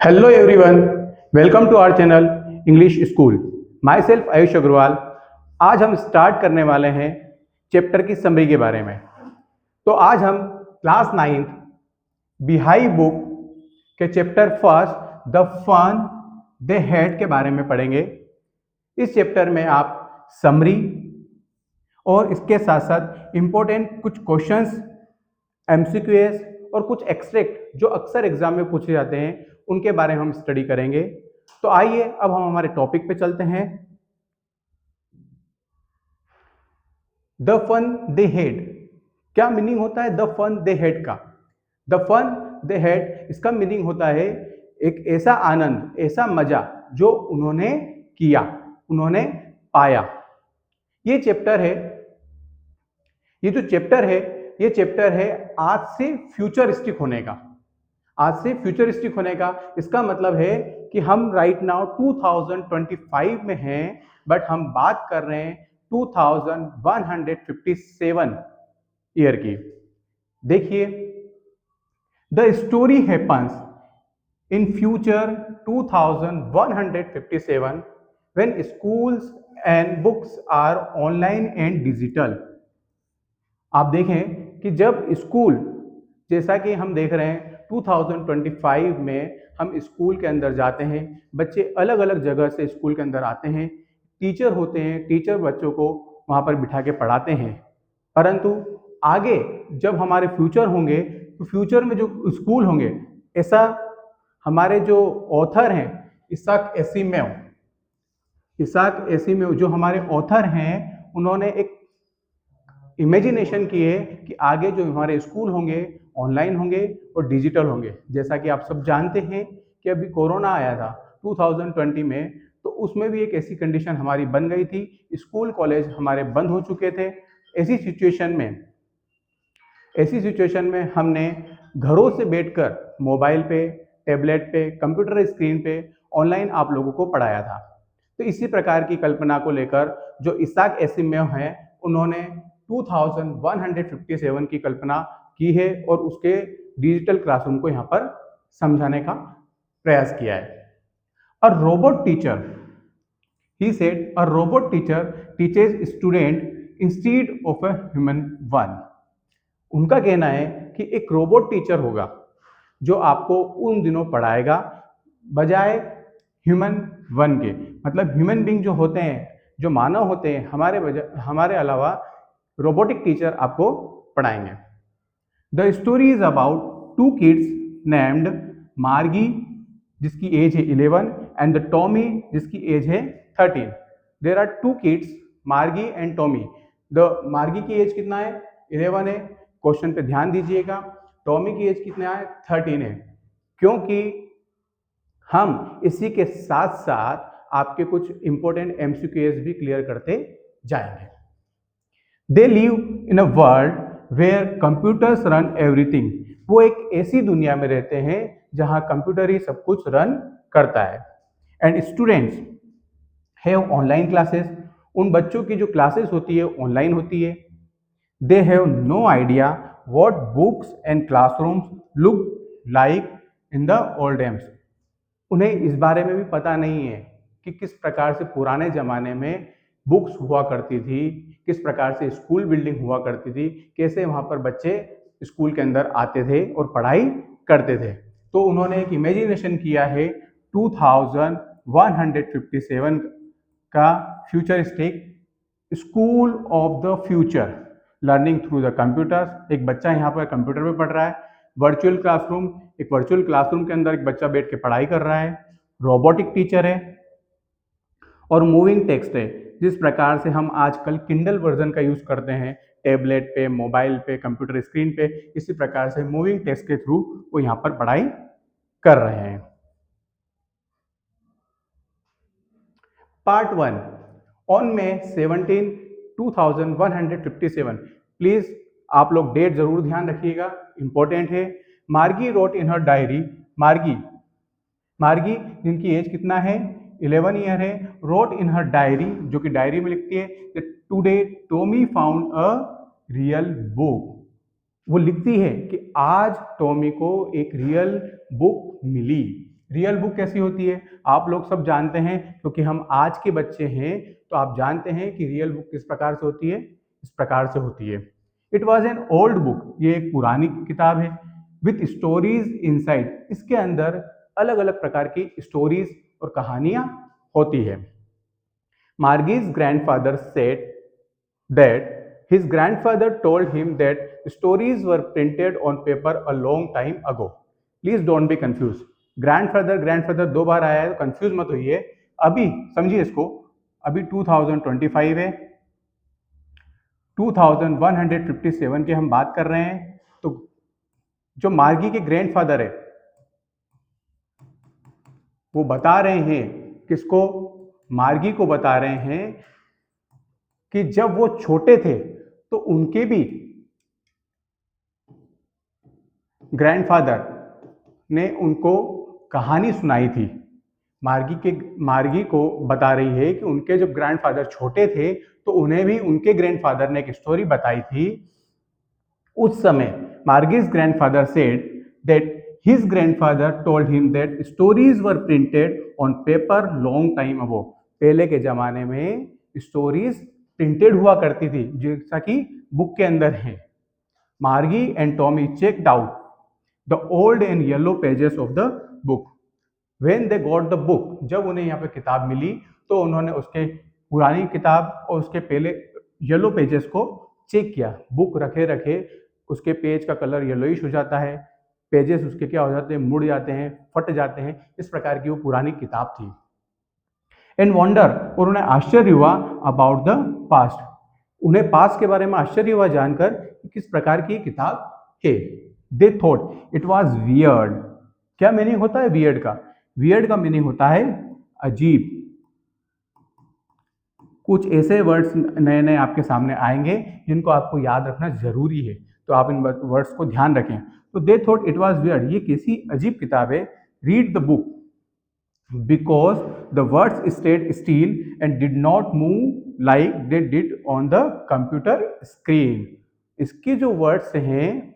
Hello everyone, welcome to our channel English school. Myself Ayush Agrawal. आज हम start करने वाले हैं चैप्टर की समरी के बारे में। तो आज हम क्लास 9 बिहाई बुक के chapter first the fun they had के बारे में पढ़ेंगे। इस चैप्टर में आप समरी और इसके साथ साथ इम्पोर्टेंट कुछ क्वेश्चंस, एमसीक्यूएस और कुछ एक्सट्रैक्ट जो अक्सर एग्जाम में पूछे जाते हैं उनके बारे में हम स्टडी करेंगे। तो आइए अब हम हमारे टॉपिक पे चलते हैं। द फन दे हैड, क्या मीनिंग होता है द फन दे हैड का? द फन दे हैड, इसका मीनिंग होता है एक ऐसा आनंद, ऐसा मजा जो उन्होंने किया, उन्होंने पाया। ये चैप्टर है, ये जो चैप्टर है, ये चैप्टर है आज से फ्यूचरिस्टिक होने का। आज से फ्यूचरिस्टिक होने का इसका मतलब है कि हम राइट नाउ 2025 में हैं, बट हम बात कर रहे हैं 2157 ईयर की। देखिए, the story happens in future 2157 when schools and books are online and digital। आप देखें कि जब स्कूल, जैसा कि हम देख रहे हैं 2025 में हम स्कूल के अंदर जाते हैं, बच्चे अलग अलग जगह से स्कूल के अंदर आते हैं, टीचर होते हैं, टीचर बच्चों को वहाँ पर बिठा के पढ़ाते हैं। परंतु आगे जब हमारे फ्यूचर होंगे तो फ्यूचर में जो स्कूल होंगे, ऐसा हमारे जो ऑथर हैं इसाक एसिमेव जो हमारे ऑथर हैं, उन्होंने एक इमेजिनेशन की है कि आगे जो हमारे स्कूल होंगे ऑनलाइन होंगे और डिजिटल होंगे। जैसा कि आप सब जानते हैं कि अभी कोरोना आया था 2020 में, तो उसमें भी एक ऐसी कंडीशन हमारी बन गई थी, स्कूल कॉलेज हमारे बंद हो चुके थे। ऐसी सिचुएशन में हमने घरों से बैठकर मोबाइल पे, टैबलेट पे, कंप्यूटर स्क्रीन पे ऑनलाइन आप लोगों को पढ़ाया था। तो इसी प्रकार की कल्पना को लेकर जो इसाक एसिमेव हैं, उन्होंने 2157 की कल्पना की है और उसके डिजिटल क्लासरूम को यहाँ पर समझाने का प्रयास किया है। A robot teacher, he said, a robot teacher teaches student instead of a human one. उनका कहना है कि एक रोबोट टीचर होगा जो आपको उन दिनों पढ़ाएगा बजाय ह्यूमन वन के। मतलब ह्यूमन बीइंग जो होते हैं, जो मानव होते हैं, हमारे अलावा रोबोटिक टीचर आपको पढ़ाएंगे। The story is about two kids named Margie, जिसकी एज है 11, एंड द टॉमी, जिसकी एज है 13। There are two kids, Margie and Tommy. The Margie की एज कितना है? 11 है। क्वेश्चन पे ध्यान दीजिएगा, टॉमी की एज कितना है? 13 है। क्योंकि हम इसी के साथ साथ आपके कुछ इंपॉर्टेंट एमसीक्यूज भी क्लियर करते जाएंगे। They live in a world where computers run everything. वो एक ऐसी दुनिया में रहते हैं जहां कंप्यूटर ही सब कुछ रन करता है। And students have online classes, उन बच्चों की जो क्लासेस होती है ऑनलाइन होती है। They have no idea what books and classrooms look like in the old days. उन्हें इस बारे में भी पता नहीं है कि किस प्रकार से पुराने जमाने में बुक्स हुआ करती थी, किस प्रकार से स्कूल बिल्डिंग हुआ करती थी, कैसे वहाँ पर बच्चे स्कूल के अंदर आते थे और पढ़ाई करते थे। तो उन्होंने एक इमेजिनेशन किया है 2157 का futuristic school of the future, learning through the computers. एक बच्चा यहाँ पर कंप्यूटर पे पढ़ रहा है। वर्चुअल क्लासरूम, एक वर्चुअल क्लासरूम के अंदर एक बच्चा बैठ के पढ़ाई कर रहा है। रोबोटिक टीचर है और मूविंग टेक्स्ट है। जिस प्रकार से हम आजकल किंडल वर्जन का यूज करते हैं टैबलेट पे, मोबाइल पे, कंप्यूटर स्क्रीन पे, इसी प्रकार से मूविंग टेक्स्ट के थ्रू वो यहाँ पर पढ़ाई कर रहे हैं। Part 1, on May 17, 2157। प्लीज आप लोग डेट जरूर ध्यान रखिएगा, इंपॉर्टेंट है। मार्गी रोट इन हर डायरी, मार्गी जिनकी एज कितना है? 11 ईयर है। रोट इन हर डायरी, जो कि डायरी में लिखती है कि today Tommy found a real book. वो लिखती है कि आज टॉमी को एक रियल बुक मिली। रियल बुक कैसी होती है आप लोग सब जानते हैं, क्योंकि हम आज के बच्चे हैं तो आप जानते हैं कि रियल बुक किस प्रकार से होती है, इस प्रकार से होती है। It was an old book, ये एक पुरानी किताब है, विथ स्टोरीज इनसाइड, इसके अंदर अलग अलग प्रकार की स्टोरीज और कहानियां होती है। Margie's grandfather said that his grandfather told him that stories were printed on paper a long time ago. Please don't be confused. Grandfather दो बार आया है तो कंफ्यूज मत होइए। अभी समझिए इसको, अभी 2025 है, 2157 की हम बात कर रहे हैं। तो जो मार्गी के ग्रैंडफादर है वो बता रहे हैं किसको, मार्गी को बता रहे हैं कि जब वो छोटे थे तो उनके भी ग्रैंडफादर ने उनको कहानी सुनाई थी। मार्गी को बता रही है कि उनके जब ग्रैंडफादर छोटे थे तो उन्हें भी उनके ग्रैंडफादर ने एक स्टोरी बताई थी। उस समय Margie's grandfather said that his grandfather told him that stories were printed on paper long time ago. पहले के जमाने में स्टोरीज प्रिंटेड हुआ करती थी, जैसा कि बुक के अंदर है। मार्गी and Tommy checked out the old and yellow pages of the book. When they got the book, जब उन्हें यहाँ पे किताब मिली तो उन्होंने उसके पुरानी किताब और उसके पहले येलो पेजेस को चेक किया। बुक रखे रखे उसके पेज का कलर येलोइश हो जाता है, पेजेस उसके क्या हो जाते हैं, मुड़ जाते हैं, फट जाते हैं, इस प्रकार की वो पुरानी किताब थी। एंड वंडर, और उन्हें आश्चर्य हुआ अबाउट द पास्ट, उन्हें पास्ट के बारे में आश्चर्य हुआ जानकर किस प्रकार की किताब है। They thought it was weird. क्या मीनिंग होता है वियर्ड का? वियर्ड का मीनिंग होता है अजीब। कुछ ऐसे वर्ड्स नए नए आपके सामने आएंगे जिनको आपको याद रखना जरूरी है, तो आप इन वर्ड्स को ध्यान रखें। तो they thought it was weird, ये कैसी अजीब किताब है। Read the book because the words stayed still and did not move like they did on the computer screen. इसके जो वर्ड्स हैं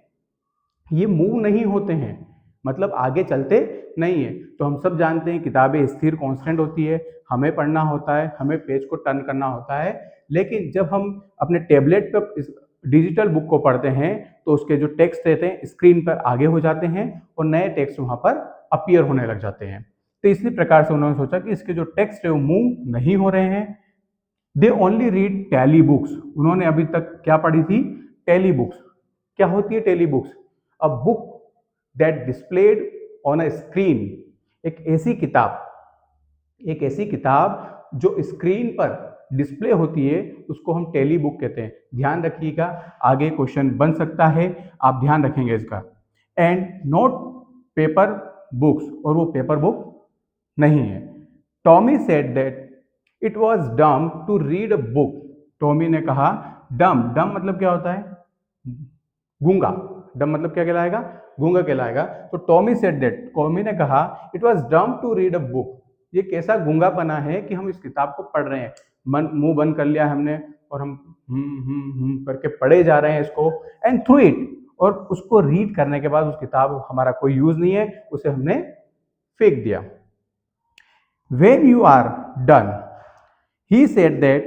ये मूव नहीं होते हैं, मतलब आगे चलते नहीं है। तो हम सब जानते हैं किताबें स्थिर कांस्टेंट होती है, हमें पढ़ना होता है, हमें पेज को टर्न करना होता है। लेकिन जब हम अपने टैबलेट पर डिजिटल बुक को पढ़ते हैं तो उसके जो टेक्स्ट रहते हैं स्क्रीन पर आगे हो जाते हैं और नए टेक्स्ट वहाँ पर अपीयर होने लग जाते हैं। तो इसी प्रकार से उन्होंने सोचा कि इसके जो टेक्स्ट है वो मूव नहीं हो रहे हैं। They only read tally books, उन्होंने अभी तक क्या पढ़ी थी? Tally books. क्या होती है tally books? A book that displayed on a screen, एक ऐसी किताब जो स्क्रीन पर डिस्प्ले होती है उसको हम टैली बुक कहते हैं। ध्यान रखिएगा, आगे क्वेश्चन बन सकता है, आप ध्यान रखेंगे इसका। एंड नॉट पेपर बुक्स, और वो पेपर बुक नहीं है। Tommy said that it was dumb to read a book. Tommy ने कहा, डम मतलब क्या होता है? गूंगा। डम मतलब क्या कहलाएगा? गूंगा कहलाएगा। तो टॉमी सेड दैट, टॉमी ने कहा, it was dumb to read a book, ये कैसा गूंगापना है कि हम इस किताब को पढ़ रहे हैं, मुंह बंद कर लिया हमने और हम करके पढ़े जा रहे हैं इसको। एंड थ्रू इट, और उसको रीड करने के बाद उस किताब हमारा कोई यूज नहीं है, उसे हमने फेंक दिया। When you are done, he said that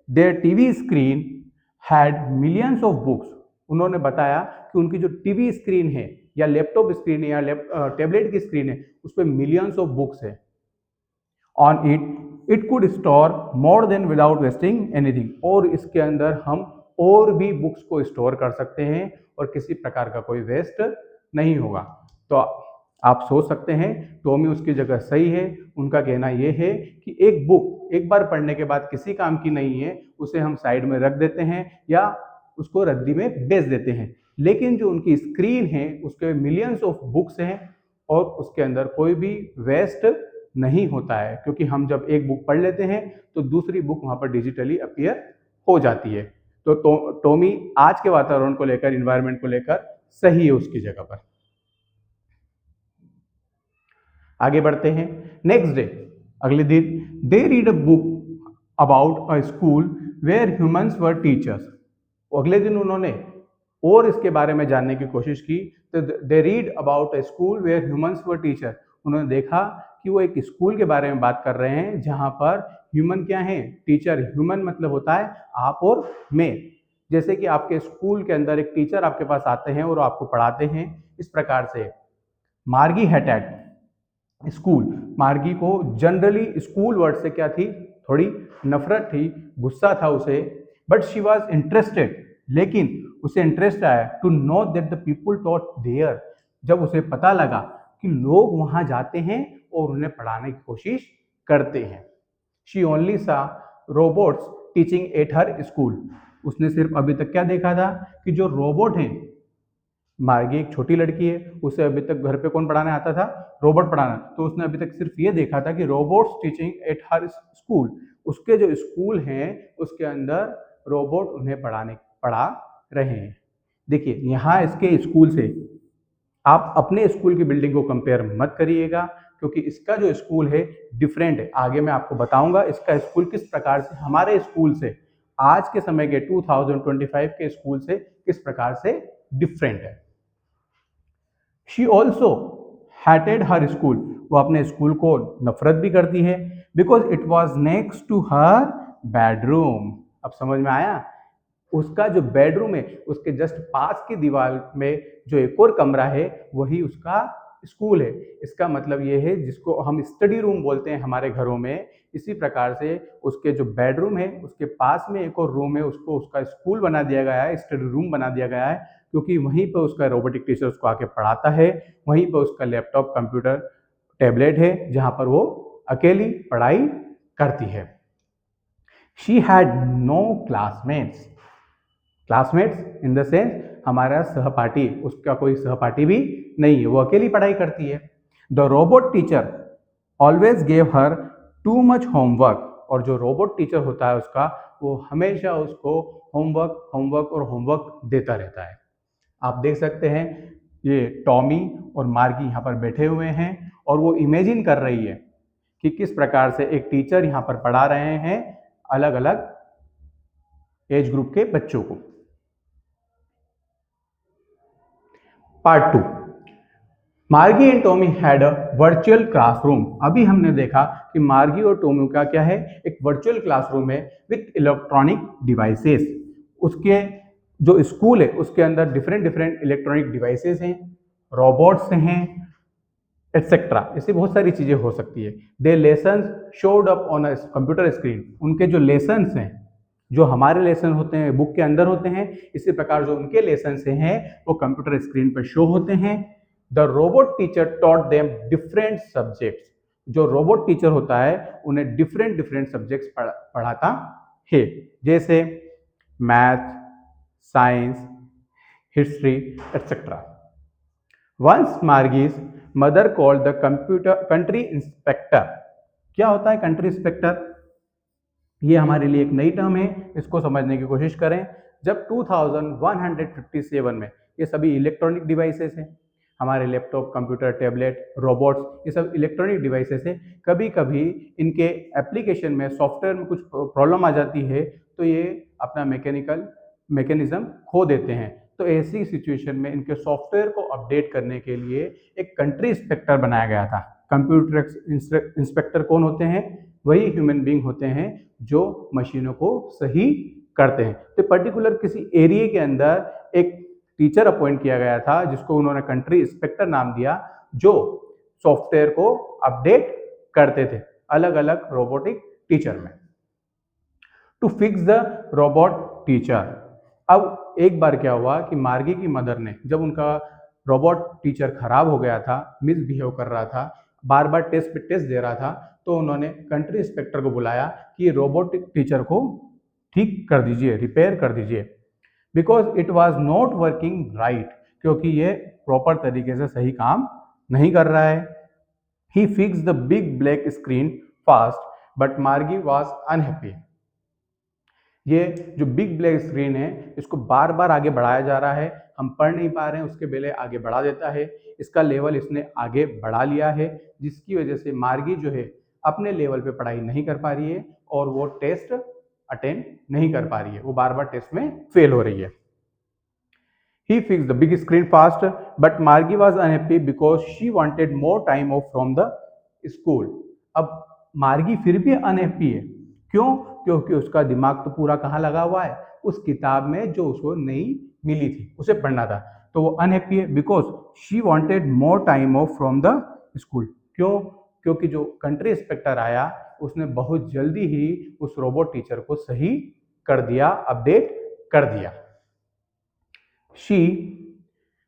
their TV screen had millions of books. उन्होंने बताया कि उनकी जो टीवी स्क्रीन है या लैपटॉप स्क्रीन है या टैबलेट की स्क्रीन है उस पर मिलियंस ऑफ बुक्स है। On it could store more than without wasting anything, और इसके अंदर हम और भी बुक्स को स्टोर कर सकते हैं और किसी प्रकार का कोई वेस्ट नहीं होगा। तो आप सोच सकते हैं टॉमी उसकी जगह सही है। उनका कहना यह है कि एक बुक एक बार पढ़ने के बाद किसी काम की नहीं है, उसे हम साइड में रख देते हैं या उसको रद्दी में बेच देते हैं। लेकिन जो उनकी स्क्रीन है उसके मिलियंस ऑफ बुक्स हैं और उसके अंदर कोई भी वेस्ट नहीं होता है, क्योंकि हम जब एक बुक पढ़ लेते हैं तो दूसरी बुक वहाँ पर डिजिटली अपीयर हो जाती है। तो टॉमी आज के वातावरण को लेकर, इन्वायरमेंट को लेकर सही है उसकी जगह पर। आगे बढ़ते हैं। नेक्स्ट डे, अगले दिन, they read a book about a school where humans were teachers. अगले दिन उन्होंने और इसके बारे में जानने की कोशिश की। तो they read about a school where humans were teacher, उन्होंने देखा कि वो एक स्कूल के बारे में बात कर रहे हैं जहाँ पर ह्यूमन क्या है, टीचर। ह्यूमन मतलब होता है आप और मैं। जैसे कि आपके स्कूल के अंदर एक टीचर आपके पास आते हैं और आपको पढ़ाते हैं, इस प्रकार से मार्गी हेटेड स्कूल। मार्गी को जनरली स्कूल वर्ड से क्या थी, थोड़ी नफरत थी, गुस्सा था उसे, बट शी वॉज इंटरेस्टेड। लेकिन उसे इंटरेस्ट आया to know that the people taught there, जब उसे पता लगा कि लोग वहां जाते हैं और उन्हें पढ़ाने की कोशिश करते हैं। शी ओनली सा robots teaching at her school. उसने सिर्फ अभी तक क्या देखा था कि जो रोबोट हैं, मार्गी एक छोटी लड़की है, उसे अभी तक घर पे कौन पढ़ाने आता था, रोबोट पढ़ाना। तो उसने अभी तक सिर्फ ये देखा था कि robots teaching at her school, उसके जो स्कूल हैं उसके अंदर रोबोट उन्हें पढ़ा रहे हैं। देखिए यहाँ इसके स्कूल से आप अपने स्कूल की बिल्डिंग को कंपेयर मत करिएगा, क्योंकि इसका जो स्कूल है डिफरेंट है। आगे मैं आपको बताऊंगा इसका स्कूल किस प्रकार से हमारे स्कूल से, आज के समय के 2025 के स्कूल से किस प्रकार से डिफरेंट है। She also hated her school, वो अपने स्कूल को नफरत भी करती है, because it was next to her bedroom. अब समझ में आया, उसका जो बेडरूम है उसके जस्ट पास की दीवार में जो एक और कमरा है वही उसका स्कूल है। इसका मतलब ये है जिसको हम स्टडी रूम बोलते हैं हमारे घरों में, इसी प्रकार से उसके जो बेडरूम है उसके पास में एक और रूम है, उसको उसका स्कूल बना दिया गया है, स्टडी रूम बना दिया गया है, क्योंकि वहीं पर उसका रोबोटिक टीचर उसको आके पढ़ाता है, वहीं पर उसका लैपटॉप, कंप्यूटर, टैबलेट है जहाँ पर वो अकेली पढ़ाई करती है। She had no classmates. Classmates in the sense हमारा सहपाठी, उसका कोई सहपाठी भी नहीं है, वो अकेली पढ़ाई करती है। The robot teacher always gave her too much homework, और जो रोबोट टीचर होता है उसका, वो हमेशा उसको होमवर्क होमवर्क और होमवर्क देता रहता है। आप देख सकते हैं ये टॉमी और मार्गी यहाँ पर बैठे हुए हैं और वो इमेजिन कर रही है कि किस प्रकार से एक टीचर यहाँ पर पढ़ा रहे हैं अलग अलग एज ग्रुप के बच्चों को। पार्ट 2, मार्गी and Tommy had a virtual classroom. अभी हमने देखा कि मार्गी और टॉमी का क्या है, एक वर्चुअल क्लासरूम है विथ इलेक्ट्रॉनिक डिवाइसेस। उसके जो स्कूल है उसके अंदर डिफरेंट डिफरेंट इलेक्ट्रॉनिक डिवाइसेस हैं, रोबोट्स हैं, एटसेट्रा। ऐसी बहुत सारी चीजें हो सकती है। They lessons showed up on a computer screen. उनके जो लेसन्स हैं, जो हमारे लेसन होते हैं बुक के अंदर होते हैं, इसी प्रकार जो उनके लेसन्स हैं वो कंप्यूटर स्क्रीन पर शो होते हैं। The robot teacher taught them different subjects. जो रोबोट टीचर होता है उन्हें डिफरेंट डिफरेंट सब्जेक्ट्स पढ़ाता है, जैसे math, science, history, etcetera. Once Margie's mother called the computer country inspector. क्या होता है कंट्री इंस्पेक्टर? ये हमारे लिए एक नई टर्म है, इसको समझने की कोशिश करें। जब 2157 में, ये सभी इलेक्ट्रॉनिक डिवाइसेस हैं, हमारे लैपटॉप, कंप्यूटर, टैबलेट, रोबोट्स, ये सब इलेक्ट्रॉनिक डिवाइसेस हैं। कभी कभी इनके एप्लीकेशन में, सॉफ्टवेयर में कुछ प्रॉब्लम आ जाती है तो ये अपना मैकेनिज्म खो देते हैं। तो ऐसी सिचुएशन में इनके सॉफ्टवेयर को अपडेट करने के लिए एक कंट्री इंस्पेक्टर बनाया गया था। कंप्यूटर इंस्पेक्टर कौन होते हैं? वही ह्यूमन बीइंग होते हैं जो मशीनों को सही करते हैं। तो पर्टिकुलर किसी एरिया के अंदर एक टीचर अपॉइंट किया गया था जिसको उन्होंने कंट्री इंस्पेक्टर नाम दिया, जो सॉफ्टवेयर को अपडेट करते थे अलग अलग रोबोटिक टीचर में। To fix the robot teacher. अब एक बार क्या हुआ कि मार्गी की मदर ने, जब उनका रोबोट टीचर खराब हो गया था, मिसबिहेव कर रहा था, बार बार टेस्ट पे टेस्ट दे रहा था, तो उन्होंने कंट्री इंस्पेक्टर को बुलाया कि ये रोबोटिक टीचर को ठीक कर दीजिए, रिपेयर कर दीजिए, because it was not working right, क्योंकि ये प्रॉपर तरीके से सही काम नहीं कर रहा है। He fixed the big black screen fast, but Margie was unhappy. ये जो बिग ब्लैक स्क्रीन है इसको बार बार आगे बढ़ाया जा रहा है, हम पढ़ नहीं पा रहे हैं, उसके पहले आगे बढ़ा देता है। इसका लेवल इसने आगे बढ़ा लिया है, जिसकी वजह से मार्गी जो है अपने लेवल पे पढ़ाई नहीं कर पा रही है और वो टेस्ट अटेंड नहीं कर पा रही है, वो बार बार टेस्ट में फेल हो रही है। He fixed the big screen fast, but Margie was unhappy because she wanted more time off from the school. अब मार्गी फिर भी अनहैप्पी है, क्यों? क्योंकि उसका दिमाग तो पूरा कहाँ लगा हुआ है, उस किताब में जो उसको नई मिली थी, उसे पढ़ना था। तो वो अनहैप्पी है because she wanted more time of from the school. क्यों? क्योंकि जो कंट्री इंस्पेक्टर आया उसने बहुत जल्दी ही उस रोबोट टीचर को सही कर दिया, अपडेट कर दिया। She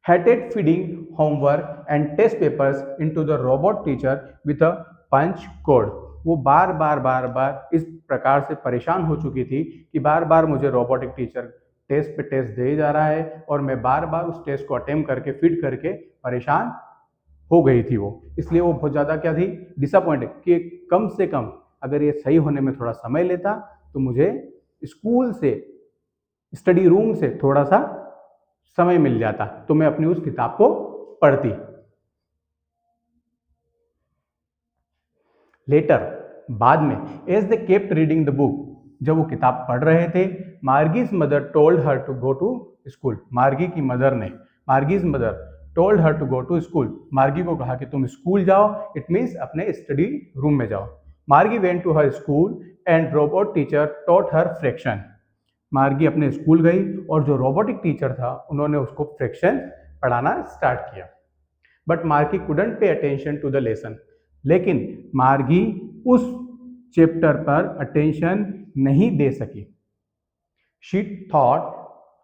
hated feeding homework and test papers into the robot teacher with a punch code. वो बार बार इस प्रकार से परेशान हो चुकी थी कि बार बार मुझे रोबोटिक टीचर टेस्ट पे टेस्ट दे जा रहा है और मैं बार बार उस टेस्ट को अटेम्प्ट करके फीड करके परेशान हो गई थी वो। इसलिए वो बहुत ज़्यादा क्या थी, डिसअपॉइंटेड कि कम से कम अगर ये सही होने में थोड़ा समय लेता तो मुझे स्कूल से, स्टडी रूम से थोड़ा सा समय मिल जाता तो मैं अपनी उस किताब को पढ़ती। लेटर, बाद में, as they kept reading the book, जब वो किताब पढ़ रहे थे, Margie's mother told her to go to school. Margie की मदर ने, Margie's mother told her to go to school, Margie को कहा कि तुम स्कूल जाओ, इट मीन्स अपने स्टडी रूम में जाओ। Margie went to her school and robot teacher taught her fraction. Margie अपने स्कूल गई और जो रोबोटिक टीचर था उन्होंने उसको फ्रैक्शन पढ़ाना स्टार्ट किया। बट मार्गी couldn't pay attention to the lesson, लेकिन मार्गी उस चैप्टर पर अटेंशन नहीं दे सकी। She thought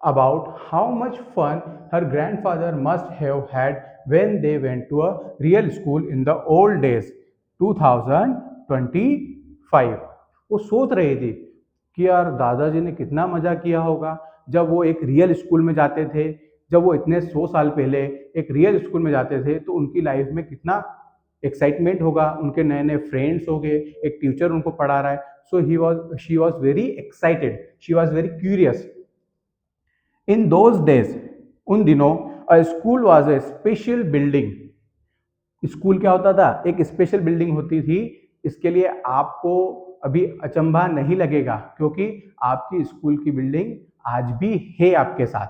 about how much fun her grandfather must have had when they went to a real school in the old days 2025। वो सोच रही थी कि यार दादाजी ने कितना मजा किया होगा जब वो एक रियल स्कूल में जाते थे, जब वो इतने 100 साल पहले एक रियल स्कूल में जाते थे तो उनकी लाइफ में कितना एक्साइटमेंट होगा, उनके नए नए फ्रेंड्स हो गए, एक टीचर उनको पढ़ा रहा है। So she was very excited, she was very curious. In those days, उन दिनों, अ school was a special building. School क्या होता था? एक स्पेशल बिल्डिंग होती थी। इसके लिए आपको अभी अचंभा नहीं लगेगा क्योंकि आपकी स्कूल की बिल्डिंग आज भी है आपके साथ,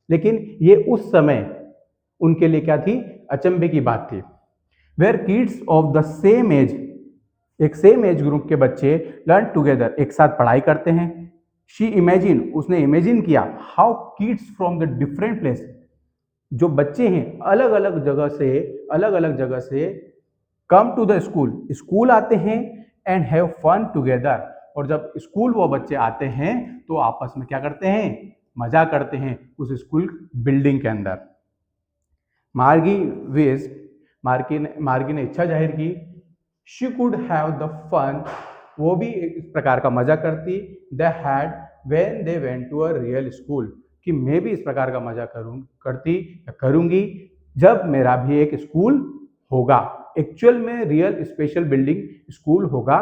लेकिन ये उस समय उनके लिए क्या थी? अचंभे की बात थी। Where kids of the same age, एक सेम एज ग्रुप के बच्चे लर्न टुगेदर, एक साथ पढ़ाई करते हैं। शी इमेजिन, उसने इमेजिन किया, how kids from the different place, जो बच्चे हैं अलग अलग जगह से come to the school, school आते हैं एंड हैव फन टुगेदर, और जब स्कूल वो बच्चे आते हैं तो आपस में क्या करते हैं? मजा करते हैं उस स्कूल बिल्डिंग के अंदर। मार्गी विश, मार्गी ने इच्छा जाहिर की, she could have the fun, वो भी इस प्रकार का मजा करती, they had when they went to a real school, कि मैं भी इस प्रकार का मजा करती या करूंगी जब मेरा भी एक स्कूल होगा, एक्चुअल में रियल स्पेशल बिल्डिंग स्कूल होगा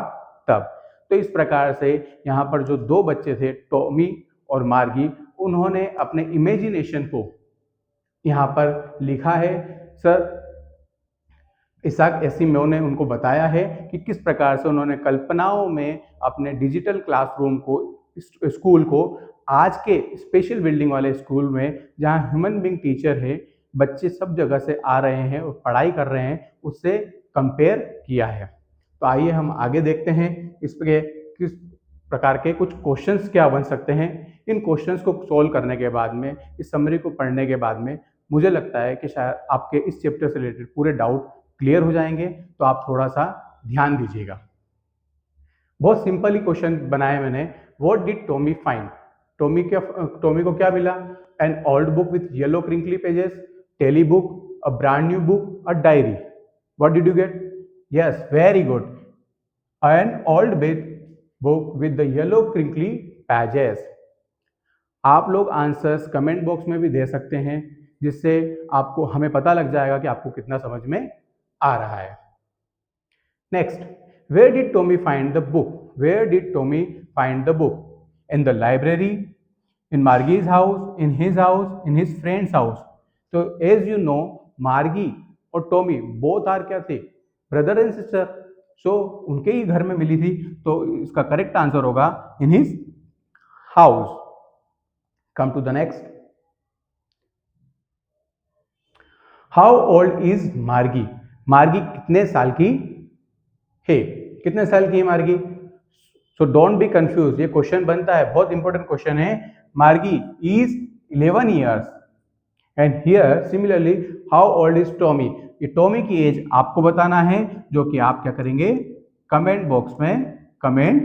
तब। तो इस प्रकार से यहाँ पर जो दो बच्चे थे, टॉमी और मार्गी, उन्होंने अपने इमेजिनेशन को यहाँ पर लिखा है। सर इसाक एसिमोव ने उनको बताया है कि किस प्रकार से उन्होंने कल्पनाओं में अपने डिजिटल क्लासरूम को, स्कूल को, आज के स्पेशल बिल्डिंग वाले स्कूल में जहाँ ह्यूमन बीइंग टीचर है, बच्चे सब जगह से आ रहे हैं और पढ़ाई कर रहे हैं, उससे कंपेयर किया है। तो आइए हम आगे देखते हैं इस पे किस प्रकार के कुछ क्वेश्चंस क्या बन सकते हैं। इन क्वेश्चंस को सॉल्व करने के बाद में, इस समरी को पढ़ने के बाद में, मुझे लगता है कि शायद आपके इस चैप्टर से रिलेटेड पूरे डाउट क्लियर हो जाएंगे। तो आप थोड़ा सा ध्यान दीजिएगा। बहुत सिंपल ही क्वेश्चन बनाए मैंने। What did Tommy find? Tommy को क्या मिला? An old book with yellow crinkly pages, telly book, a brand new book, a diary. What did you get? Yes, very good, an old book with the yellow crinkly pages. आप लोग answers comment box में भी दे सकते हैं, जिससे आपको, हमें पता लग जाएगा कि आपको कितना समझ में आ रहा है। Next, where did Tommy find the book? Where did Tommy find the book? In the library, in Margie's house, in his house, in his friend's house. तो एज यू नो, मार्गी और टॉमी बोथ आर क्या थे? Brother and sister. सो उनके ही घर में मिली थी, तो इसका करेक्ट आंसर होगा in his house. Come to the next. How old is Margie? Margie कितने साल की है? कितने साल की है मार्गी? सो डोंट बी कंफ्यूज, ये क्वेश्चन बनता है, बहुत इंपॉर्टेंट क्वेश्चन है। मार्गी is 11 years and here similarly how old is Tommy? ये टॉमी की एज आपको बताना है, जो कि आप क्या करेंगे, कमेंट बॉक्स में कमेंट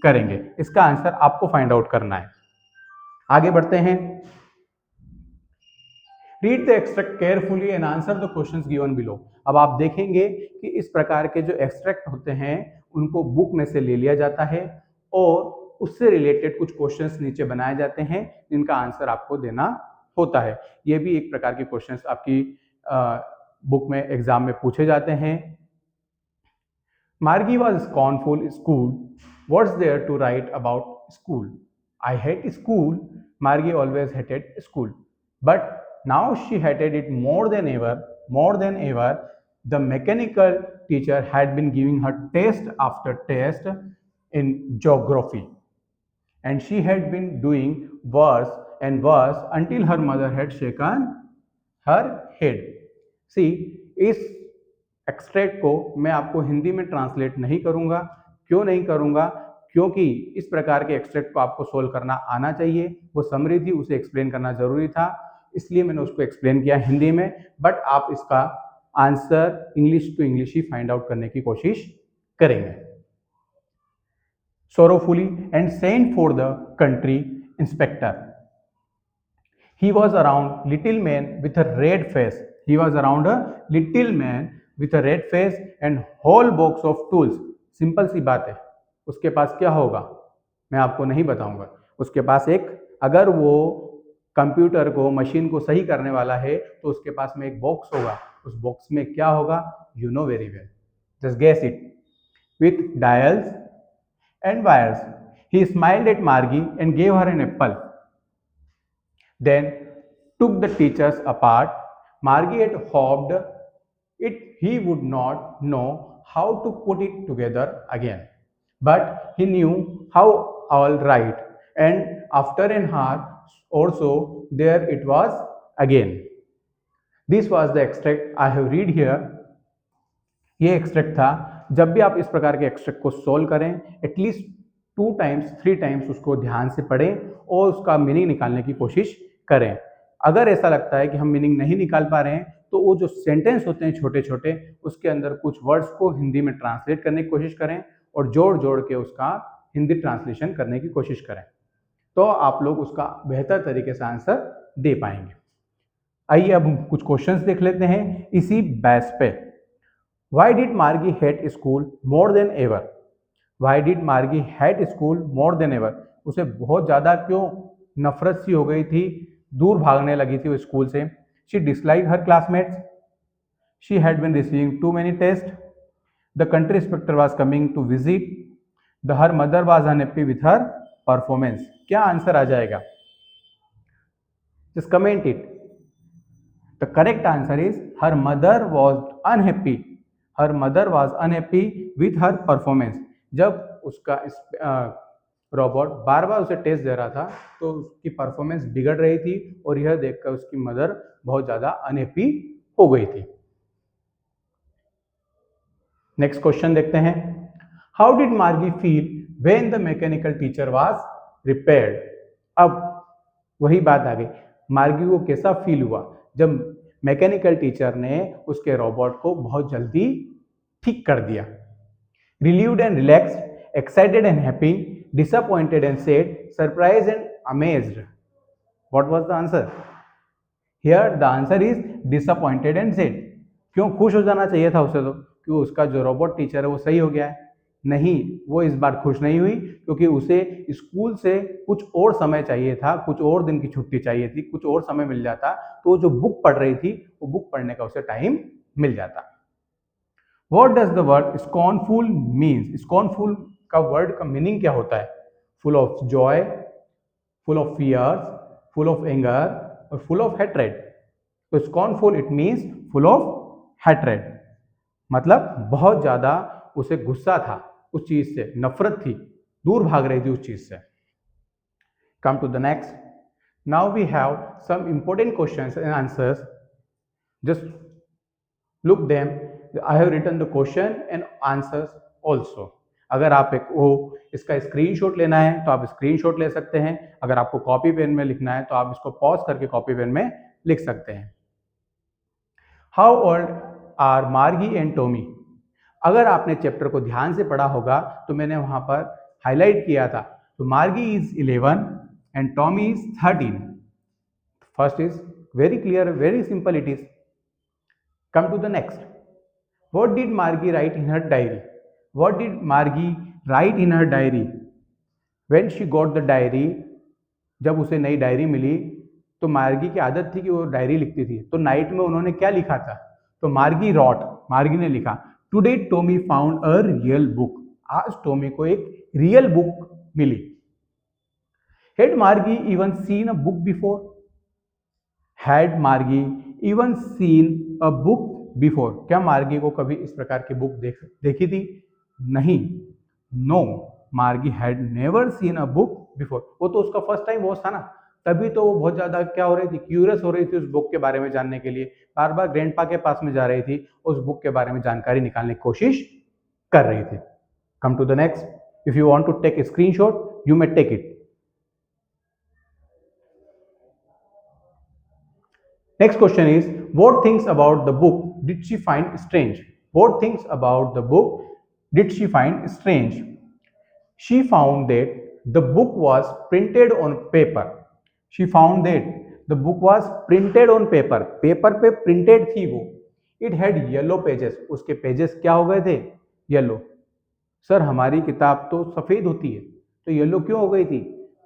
करेंगे। इसका आंसर आपको फाइंड आउट करना है। आगे बढ़ते हैं। Read the extract carefully and answer the questions given below. अब आप देखेंगे कि इस प्रकार के जो एक्सट्रैक्ट होते हैं उनको बुक में से ले लिया जाता है और उससे रिलेटेड कुछ क्वेश्चंस नीचे बनाए जाते हैं जिनका आंसर आपको देना होता है। ये भी एक प्रकार के क्वेश्चंस आपकी बुक में एग्जाम में पूछे जाते हैं। Margie was scornful. School. What's there to write about school? I hate school. Margie always hated school. But now she hated it more than ever. More than ever. The mechanical teacher had been giving her test after test in geography. And she had been doing worse and worse until her mother had shaken her head. See, इस extract को मैं आपको हिंदी में translate नहीं करूंगा। क्यों नहीं करूंगा? क्योंकि इस प्रकार के एक्सट्रैक्ट को आपको सोल्व करना आना चाहिए। वो समरी थी, उसे एक्सप्लेन करना जरूरी था, इसलिए मैंने उसको एक्सप्लेन किया हिंदी में। बट आप इसका आंसर इंग्लिश टू इंग्लिश ही फाइंड आउट करने की कोशिश करेंगे। sorrowfully and sent for the country inspector. He was around little man with a red face. He was around a little man with a red face and whole box of tools. Simple सी बात है, उसके पास क्या होगा मैं आपको नहीं बताऊंगा। उसके पास एक, अगर वो कंप्यूटर को, मशीन को सही करने वाला है तो उसके पास में एक बॉक्स होगा। उस बॉक्स में क्या होगा? You know very well, just guess it. With dials and wires. He smiled at Margie and gave her an apple. Then took the teachers apart. Margie had hoped he would not know how to put it together again. But he knew how all right. And after an hour or so, there it was again. This was the extract I have read here. ये extract था। जब भी आप इस प्रकार के extract को solve करें, एटलीस्ट 2 टाइम्स 3 टाइम्स उसको ध्यान से पढ़ें और उसका मीनिंग निकालने की कोशिश करें। अगर ऐसा लगता है कि हम मीनिंग नहीं निकाल पा रहे हैं तो वो जो सेंटेंस होते हैं छोटे छोटे, उसके अंदर कुछ वर्ड्स को हिंदी में ट्रांसलेट करने की कोशिश करें और जोड़ जोड़ के उसका हिंदी ट्रांसलेशन करने की कोशिश करें, तो आप लोग उसका बेहतर तरीके से आंसर दे पाएंगे। आइए अब हम कुछ क्वेश्चंस देख लेते हैं इसी बेस पे। Why did Margie hate school more than ever? Why did Margie hate school more than ever? उसे बहुत ज़्यादा क्यों नफरत सी हो गई थी, दूर भागने लगी थी वो स्कूल से। She disliked her classmates. She had been receiving too many tests. The country inspector was coming to visit. Her mother was unhappy with her performance. क्या आंसर आ जाएगा? Just comment it. The correct answer is her mother was unhappy. Her mother was unhappy with her performance. जब उसका robot बार बार उसे test दे रहा था तो उसकी performance बिगड़ रही थी और यह देखकर उसकी मदर बहुत ज़्यादा अनहैप्पी हो गई थी। नेक्स्ट क्वेश्चन देखते हैं। हाउ डिड मार्गी feel when the mechanical teacher was repaired? अब वही बात आ गई, मार्गी को कैसा फील हुआ जब मैकेनिकल टीचर ने उसके रोबोट को बहुत जल्दी ठीक कर दिया। Relieved and relaxed, excited and happy, disappointed and sad, surprised and amazed. What was the answer? Here the answer is disappointed and sad. क्यों खुश हो जाना चाहिए था उसे तो, क्यों उसका जो रोबोट टीचर है वो सही हो गया है। नहीं, वो इस बार खुश नहीं हुई क्योंकि उसे स्कूल से कुछ और समय चाहिए था, कुछ और दिन की छुट्टी चाहिए थी, कुछ और समय मिल जाता तो जो बुक पढ़ रही थी वो बुक पढ़ने का उसे टाइम मिल जाता। What does the word scornful means? Scornful का वर्ड का मीनिंग क्या होता है? Full of joy, full of fears, full of anger और फुल ऑफ हेट्रेड। तो scornful it means full of hatred, मतलब बहुत ज्यादा उसे गुस्सा था, उस चीज से नफरत थी, दूर भाग रही थी उस चीज से। Come to the next. Now we have some important questions and answers. Just look them, I have written the question and answers also. अगर आप एक वो इसका स्क्रीनशॉट लेना है तो आप स्क्रीनशॉट ले सकते हैं, अगर आपको कॉपी पेन में लिखना है तो आप इसको पॉज करके कॉपी पेन में लिख सकते हैं। हाउ ओल्ड आर मार्गी एंड टॉमी? अगर आपने चैप्टर को ध्यान से पढ़ा होगा तो मैंने वहां पर हाईलाइट किया था, तो Margie is 11 and Tommy is 13। First is very clear, very simple it is. Come to the next, what did Margie write in her diary? What did Margie write in her diary? When she got the diary, जब उसे नई diary मिली तो मार्गी की आदत थी कि वो डायरी लिखती थी, तो नाइट में उन्होंने क्या लिखा था? तो मार्गी रॉट, मार्गी ने लिखा, today Tommy found a real book. आज टॉमी को एक रियल बुक मिली। Had Margie even seen a book before? Had Margie even seen a book before? क्या मार्गी को कभी इस प्रकार की बुक देखी थी? नहीं, नो, मार्गी had never seen a book before. वो तो उसका फर्स्ट टाइम वॉच था ना, तभी तो वो बहुत ज्यादा क्या हो रही थी, क्यूरियस हो रही थी उस बुक के बारे में जानने के लिए, बार बार ग्रैंडपा के पास में जा रही थी, उस बुक के बारे में जानकारी निकालने की कोशिश कर रही थी। Come to the next, if you want to take a screenshot you may take it. Next question is, what things about the book did she find strange? What things about the book did she find strange? She found that the book was printed on paper. She found that the book was printed on paper. Paper पे printed थी वो. It had yellow pages. उसके pages क्या हो गए थे? Yellow. Sir हमारी किताब तो सफ़ेद होती है, तो येलो क्यों हो गई थी?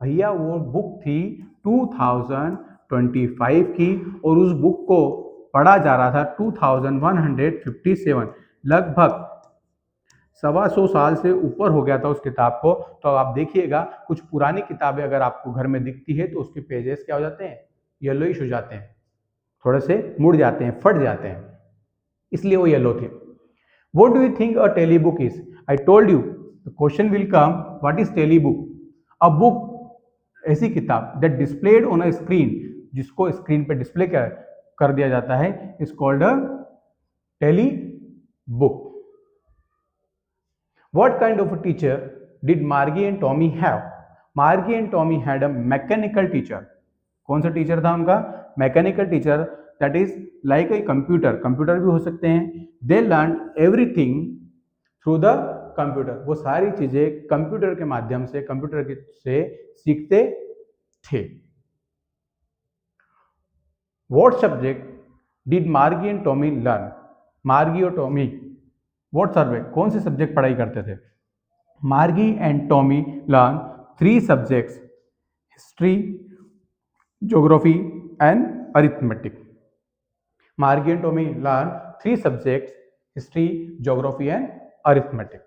भैया वो बुक थी 2025 की और उस बुक को पढ़ा जा रहा था 2157, लगभग 125 साल से ऊपर हो गया था उस किताब को। तो आप देखिएगा कुछ पुरानी किताबें अगर आपको घर में दिखती है तो उसके पेजेस क्या हो जाते हैं? येलोइश हो जाते हैं, थोड़े से मुड़ जाते हैं, फट जाते हैं, इसलिए वो येलो थे। What do you think a telebook is? I told you the question will come. What is telebook? A book, ऐसी किताब that displayed on a screen, जिसको स्क्रीन पे डिस्प्ले कर दिया जाता है, is called a telebook. What kind of a teacher did Margie and Tommy have? Margie and Tommy had a mechanical teacher. कौन सा टीचर था उनका? Mechanical teacher, that is like a computer, computer भी हो सकते हैं। They learn everything through the computer, वो सारी चीजें कंप्यूटर के माध्यम से, कंप्यूटर से सीखते थे। व्हाट सब्जेक्ट डिड मार्गी एंड टॉमी लर्न? मार्गी और टॉमी व्हाट सब्जेक्ट, कौन से सब्जेक्ट पढ़ाई करते थे? मार्गी and Tommy learn 3 subjects, history, geography and arithmetic. Margie and Tommy learn 3 subjects, history, geography and arithmetic.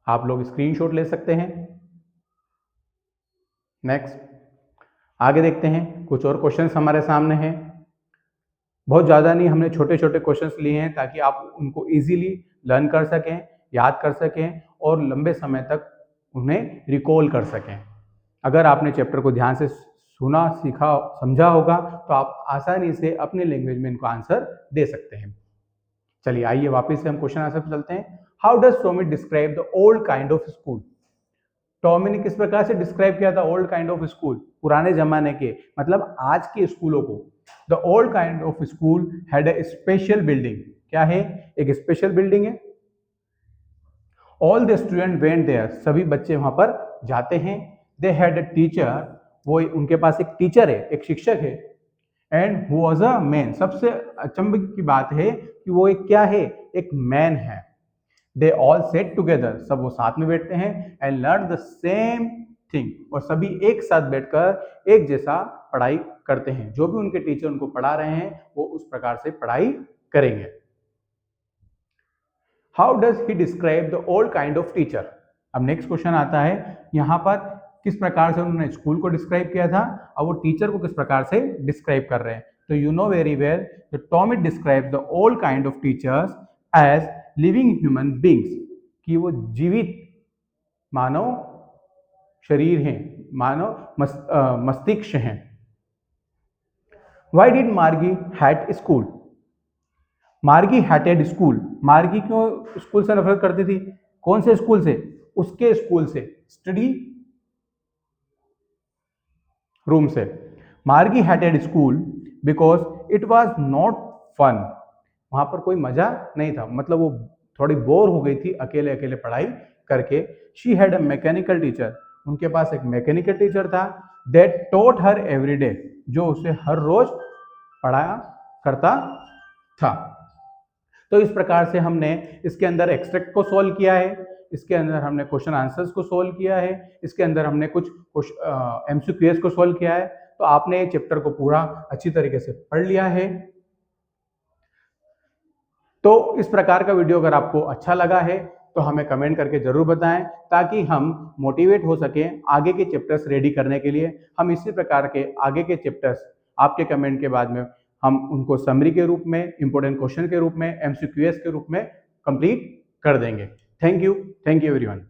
आप लोग स्क्रीनशॉट ले सकते हैं। नेक्स्ट आगे देखते हैं, कुछ और क्वेश्चंस हमारे सामने हैं। बहुत ज़्यादा नहीं, हमने छोटे छोटे क्वेश्चंस लिए हैं ताकि आप उनको इजीली लर्न कर सकें, याद कर सकें और लंबे समय तक उन्हें रिकॉल कर सकें। अगर आपने चैप्टर को ध्यान से सुना, सीखा, समझा होगा तो आप आसानी से अपने लैंग्वेज में इनको आंसर दे सकते हैं। चलिए आइए वापस से हम क्वेश्चन आंसर पे चलते हैं। How does Tommy describe the old kind of school? Tommy ने किस प्रकार से डिस्क्राइब किया था ओल्ड काइंड ऑफ स्कूल? पुराने जमाने के, मतलब आज के स्कूलों को। The old kind of school had a special building. क्या है? एक स्पेशल बिल्डिंग है। All the student went there, सभी बच्चे वहां पर जाते हैं। दे हैड अ टीचर, वो उनके पास एक टीचर है, एक शिक्षक है। And who was a man, सबसे अचंभे की बात है कि वो एक क्या है? एक मैन है। दे ऑल सेट टुगेदर, सब वो साथ में बैठते हैं। And learn the same thing, और सभी एक साथ बैठकर एक जैसा पढ़ाई करते हैं। जो भी उनके टीचर उनको पढ़ा रहे हैं वो उस प्रकार से पढ़ाई करेंगे। How does he describe the old kind of teacher? अब नेक्स्ट क्वेश्चन आता है, यहाँ पर किस प्रकार से उन्होंने स्कूल को डिस्क्राइब किया था और वो टीचर को किस प्रकार से डिस्क्राइब कर रहे हैं। तो you know very well the Tommy describe the old kind of teachers as living human beings, कि वो जीवित मानव शरीर हैं, मानव मस्तिष्क हैं। Why did Margie hate school? Margie hated school, Margie क्यों स्कूल से नफरत करती थी? कौन से स्कूल से? उसके स्कूल से, स्टडी रूम से। Margie hated school because it was not fun, वहां पर कोई मजा नहीं था, मतलब वो थोड़ी बोर हो गई थी अकेले अकेले पढ़ाई करके। She had a mechanical teacher, उनके पास एक मैकेनिकल टीचर था, that taught her every day, जो उसे हर रोज पढ़ाया करता था। तो इस प्रकार से हमने इसके अंदर एक्सट्रैक्ट को सोल्व किया है, इसके अंदर हमने क्वेश्चन आंसर्स को सोल्व किया है, इसके अंदर हमने कुछ एमसीक्यूएस को सोल्व किया है। तो आपने ये चैप्टर को पूरा अच्छी तरीके से पढ़ लिया है। तो इस प्रकार का वीडियो अगर आपको अच्छा लगा है तो हमें कमेंट करके जरूर बताएं, ताकि हम मोटिवेट हो सकें आगे के चैप्टर्स रेडी करने के लिए। हम इसी प्रकार के आगे के चैप्टर्स आपके कमेंट के बाद में हम उनको समरी के रूप में, इंपॉर्टेंट क्वेश्चन के रूप में, एमसीक्यूएस के रूप में कंप्लीट कर देंगे। Thank you everyone.